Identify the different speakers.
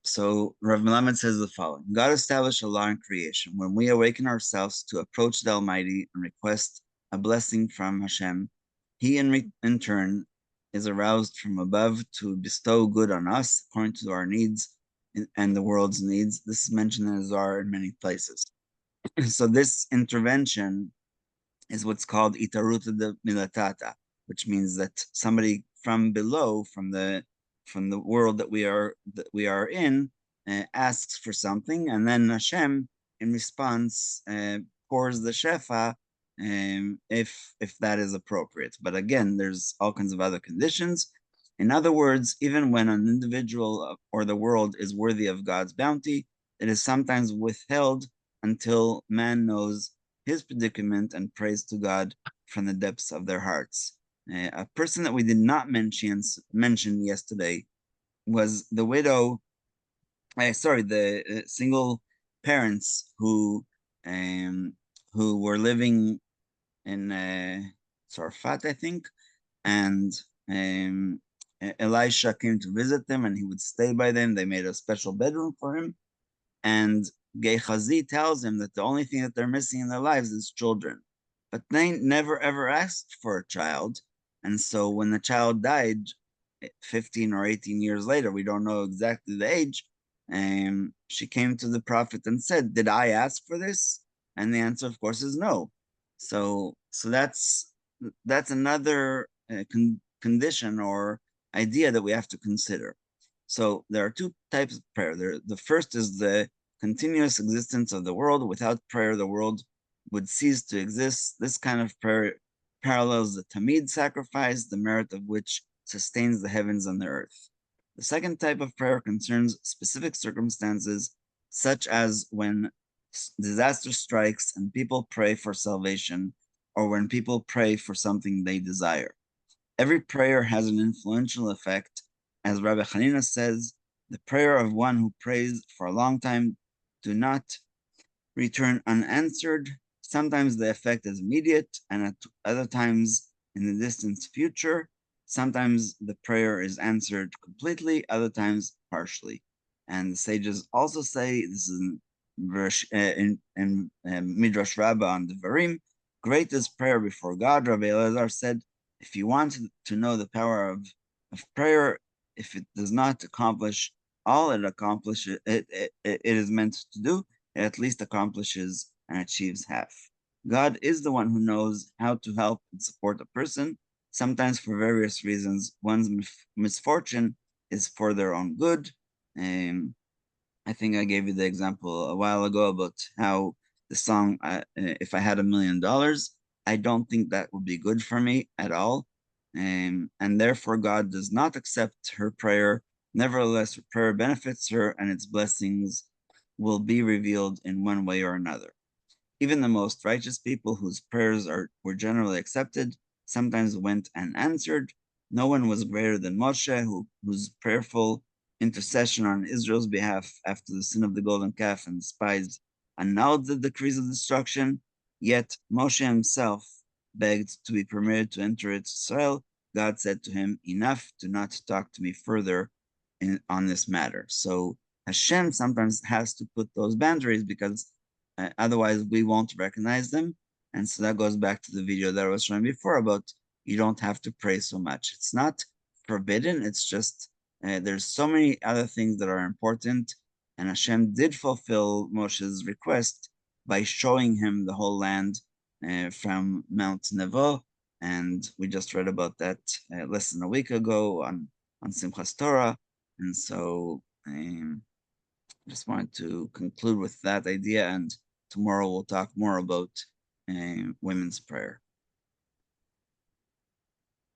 Speaker 1: So Rav Melamed says the following: God established a law in creation. When we awaken ourselves to approach the Almighty and request a blessing from Hashem, He in turn is aroused from above to bestow good on us according to our needs and the world's needs. This is mentioned in the Zohar in many places. So this intervention is what's called itaruta de milatata, which means that somebody from below, from the world that we are in, asks for something, and then Hashem, in response, pours the shefa, if that is appropriate. But again, there's all kinds of other conditions. In other words, even when an individual or the world is worthy of God's bounty, it is sometimes withheld until man knows his predicament and prays to God from the depths of their hearts. A person that we did not mention yesterday was the widow, the single parents um, who were living in Sarfat, I think, and Elisha came to visit them, and he would stay by them. They made a special bedroom for him, and Gehazi tells him that the only thing that they're missing in their lives is children. But they never ever asked for a child. And so when the child died 15 or 18 years later, we don't know exactly the age, she came to the prophet and said, "Did I ask for this?" And the answer, of course, is no. So that's another condition or idea that we have to consider. So there are two types of prayer. The first is the continuous existence of the world. Without prayer, the world would cease to exist. This kind of prayer parallels the Tamid sacrifice, the merit of which sustains the heavens and the earth. The second type of prayer concerns specific circumstances, such as when disaster strikes and people pray for salvation, or when people pray for something they desire. Every prayer has an influential effect. As Rabbi Hanina says, the prayer of one who prays for a long time do not return unanswered. Sometimes the effect is immediate, and at other times in the distant future. Sometimes the prayer is answered completely, other times partially. And the sages also say, this is in Midrash Rabbah on Devarim, great is prayer before God. Rabbi Elazar said, if you want to know the power of prayer, if it does not accomplish all it is meant to do, it at least accomplishes and achieves half. God is the one who knows how to help and support a person, sometimes for various reasons. One's misfortune is for their own good. I think I gave you the example a while ago about how the song, If I Had $1,000,000, I don't think that would be good for me at all. And therefore, God does not accept her prayer. Nevertheless, her prayer benefits her, and its blessings will be revealed in one way or another. Even the most righteous people whose prayers were generally accepted sometimes went unanswered. No one was greater than Moshe, whose prayerful intercession on Israel's behalf after the sin of the golden calf and the spies annulled the decrees of destruction. Yet Moshe himself begged to be permitted to enter Israel. God said to him, "Enough, do not talk to me further on this matter." So Hashem sometimes has to put those boundaries because otherwise we won't recognize them. And so that goes back to the video that I was showing before about you don't have to pray so much. It's not forbidden. It's just there's so many other things that are important. And Hashem did fulfill Moshe's request by showing him the whole land from Mount Nevo. And we just read about that less than a week ago on Simchas Torah. And so I just wanted to conclude with that idea, and tomorrow we'll talk more about women's prayer.